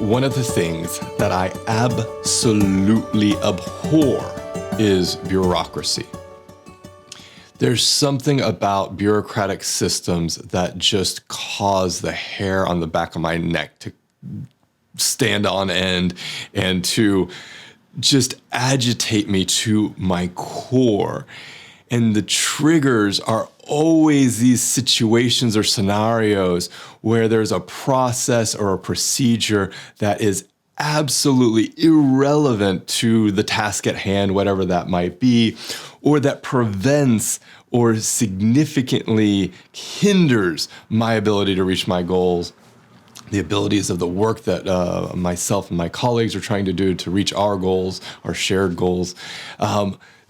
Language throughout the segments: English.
One of the things that I absolutely abhor is bureaucracy. There's something about bureaucratic systems that just cause the hair on the back of my neck to stand on end and to just agitate me to my core. And the triggers are always these situations or scenarios where there's a process or a procedure that is absolutely irrelevant to the task at hand, whatever that might be, or that prevents or significantly hinders my ability to reach my goals, the abilities of the work that myself and my colleagues are trying to do to reach our goals, our shared goals.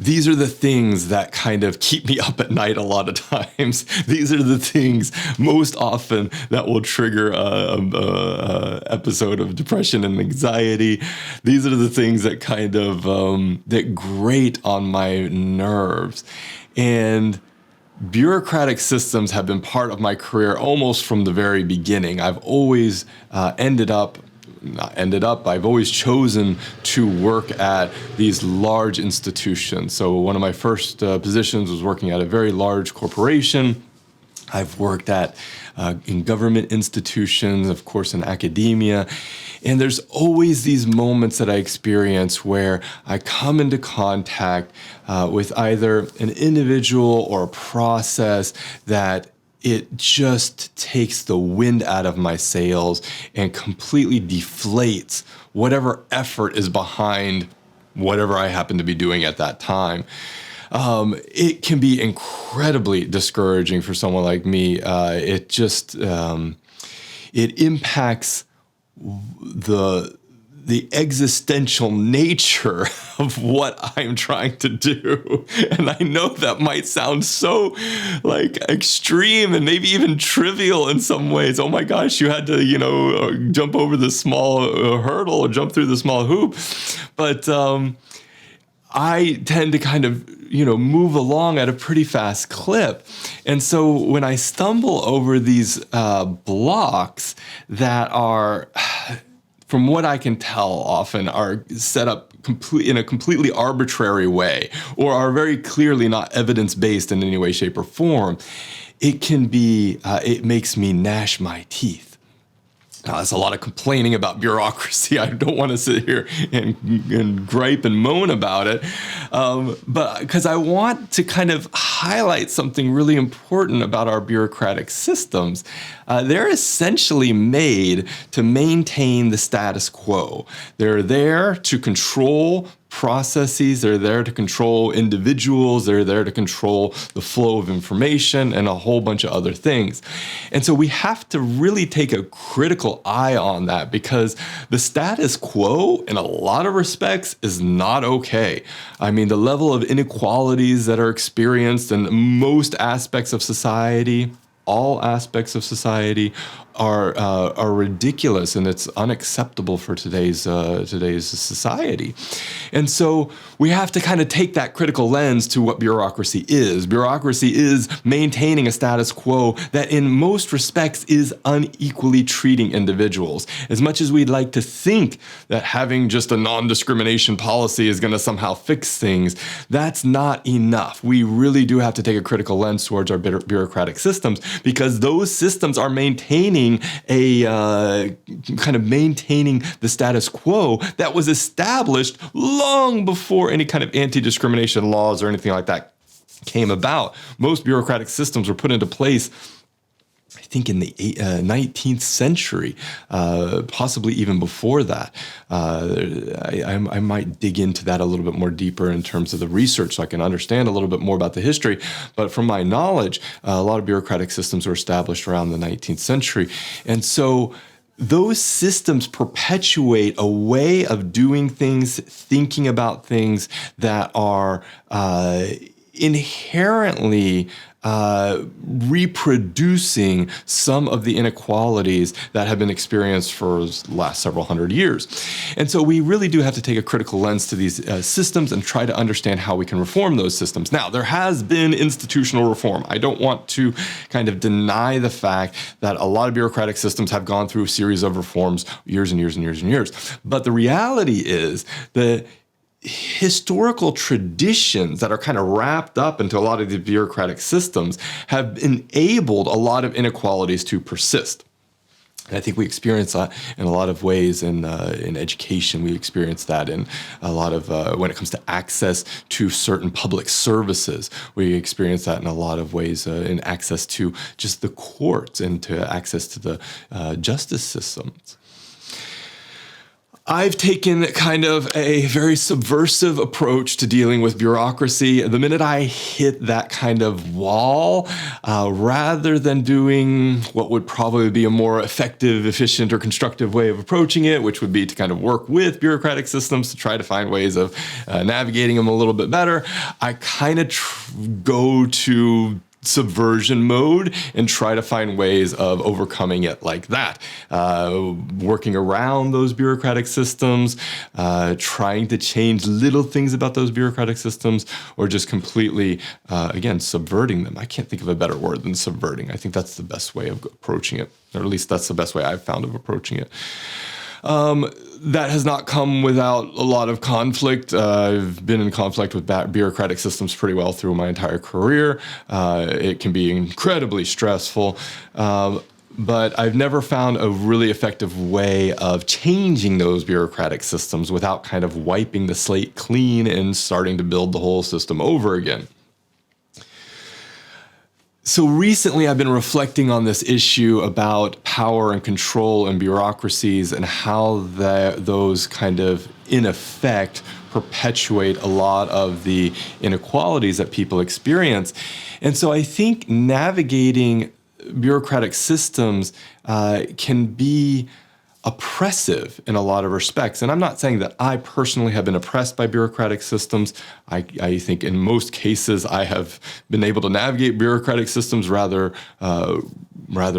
These are the things that kind of keep me up at night a lot of times. These are the things most often that will trigger a episode of depression and anxiety. These are the things that kind of that grate on my nerves. And bureaucratic systems have been part of my career almost from the very beginning. I've always I've always chosen to work at these large institutions. So one of my first positions was working at a very large corporation. I've worked at in government institutions, of course, in academia. And there's always these moments that I experience where I come into contact with either an individual or a process that it just takes the wind out of my sails and completely deflates whatever effort is behind whatever I happen to be doing at that time. It can be incredibly discouraging for someone like me. It just, it impacts the existential nature of what I'm trying to do. And I know that might sound so like extreme and maybe even trivial in some ways. Oh my gosh, you had to, jump over the small hurdle or jump through the small hoop. But I tend to kind of, move along at a pretty fast clip. And so when I stumble over these blocks that are, from what I can tell, often are set up in a completely arbitrary way, or are very clearly not evidence-based in any way, shape, or form, it can be, it makes me gnash my teeth. Now, there's a lot of complaining about bureaucracy. I don't want to sit here and gripe and moan about it, but because I want to kind of highlight something really important about our bureaucratic systems. They're essentially made to maintain the status quo. They're there to control processes, they're there to control individuals, they're there to control the flow of information and a whole bunch of other things. And so we have to really take a critical eye on that, because the status quo in a lot of respects is not okay. I mean, the level of inequalities that are experienced in most aspects of society, all aspects of society, are ridiculous, and it's unacceptable for today's society. And so we have to kind of take that critical lens to what bureaucracy is. Bureaucracy is maintaining a status quo that in most respects is unequally treating individuals. As much as we'd like to think that having just a non-discrimination policy is going to somehow fix things, that's not enough. We really do have to take a critical lens towards our bureaucratic systems, because those systems are maintaining maintaining the status quo that was established long before any kind of anti-discrimination laws or anything like that came about. Most bureaucratic systems were put into place, I think, in the 19th century, possibly even before that. I might dig into that a little bit more deeper in terms of the research so I can understand a little bit more about the history. But from my knowledge, a lot of bureaucratic systems were established around the 19th century. And so those systems perpetuate a way of doing things, thinking about things that are inherently reproducing some of the inequalities that have been experienced for the last several hundred years. And so we really do have to take a critical lens to these systems and try to understand how we can reform those systems. Now, there has been institutional reform. I don't want to kind of deny the fact that a lot of bureaucratic systems have gone through a series of reforms years and years and years and years. But the reality is that historical traditions that are kind of wrapped up into a lot of the bureaucratic systems have enabled a lot of inequalities to persist. And I think we experience that in a lot of ways in education. We experience that in a lot of, when it comes to access to certain public services. We experience that in a lot of ways in access to just the courts and to access to the justice systems. I've taken kind of a very subversive approach to dealing with bureaucracy. The minute I hit that kind of wall, rather than doing what would probably be a more effective, efficient, or constructive way of approaching it, which would be to kind of work with bureaucratic systems to try to find ways of navigating them a little bit better, I kind of go to subversion mode and try to find ways of overcoming it like that, working around those bureaucratic systems, trying to change little things about those bureaucratic systems, or just completely, again, subverting them. I can't think of a better word than subverting. I think that's the best way of approaching it, or at least that's the best way I've found of approaching it. That has not come without a lot of conflict. I've been in conflict with bureaucratic systems pretty well through my entire career. It can be incredibly stressful, but I've never found a really effective way of changing those bureaucratic systems without kind of wiping the slate clean and starting to build the whole system over again. So recently I've been reflecting on this issue about power and control and bureaucracies and how those kind of, in effect, perpetuate a lot of the inequalities that people experience. And so I think navigating bureaucratic systems can be oppressive in a lot of respects. And I'm not saying that I personally have been oppressed by bureaucratic systems. I think in most cases I have been able to navigate bureaucratic systems rather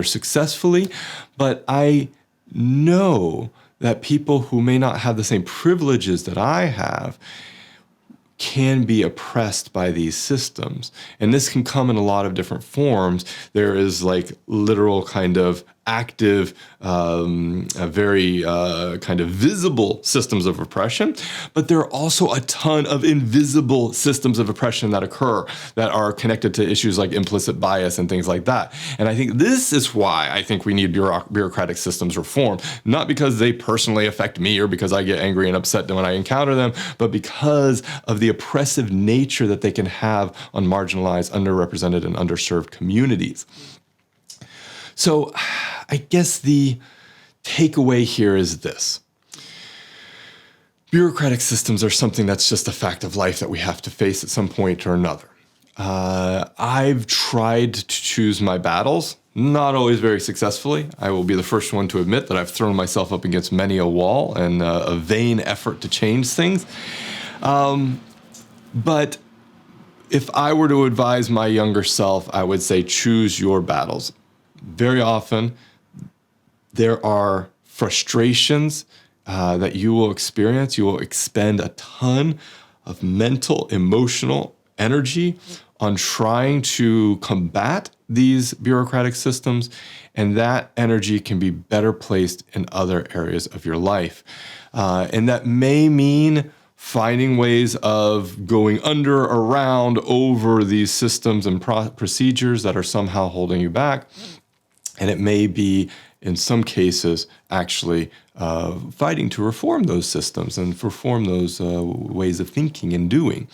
successfully. But I know that people who may not have the same privileges that I have can be oppressed by these systems. And this can come in a lot of different forms. There is like literal kind of active, very kind of visible systems of oppression, but there are also a ton of invisible systems of oppression that occur that are connected to issues like implicit bias and things like that. And I think this is why I think we need bureaucratic systems reform, not because they personally affect me or because I get angry and upset when I encounter them, but because of the oppressive nature that they can have on marginalized, underrepresented, and underserved communities. So I guess the takeaway here is this. Bureaucratic systems are something that's just a fact of life that we have to face at some point or another. I've tried to choose my battles, not always very successfully. I will be the first one to admit that I've thrown myself up against many a wall and a vain effort to change things. But if I were to advise my younger self, I would say choose your battles. Very often, there are frustrations that you will experience. You will expend a ton of mental, emotional energy on trying to combat these bureaucratic systems, and that energy can be better placed in other areas of your life. And that may mean finding ways of going under, around, over these systems and procedures that are somehow holding you back. And it may be, in some cases, actually fighting to reform those systems and reform those ways of thinking and doing.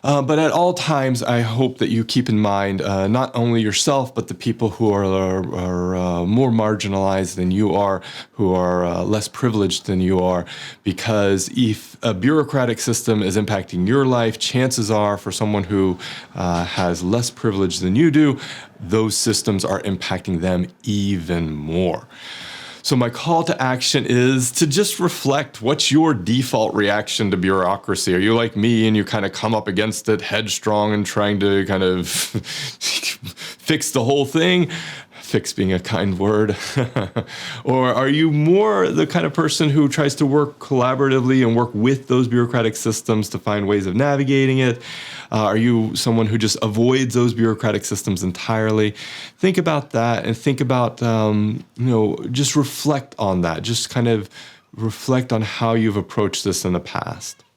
But at all times, I hope that you keep in mind not only yourself, but the people who are more marginalized than you are, who are less privileged than you are, because if a bureaucratic system is impacting your life, chances are for someone who has less privilege than you do, those systems are impacting them even more. So my call to action is to just reflect. What's your default reaction to bureaucracy? Are you like me and you kind of come up against it headstrong and trying to kind of fix the whole thing? Fix being a kind word. Or are you more the kind of person who tries to work collaboratively and work with those bureaucratic systems to find ways of navigating it? Are you someone who just avoids those bureaucratic systems entirely? Think about that and think about, just reflect on that. Just kind of reflect on how you've approached this in the past.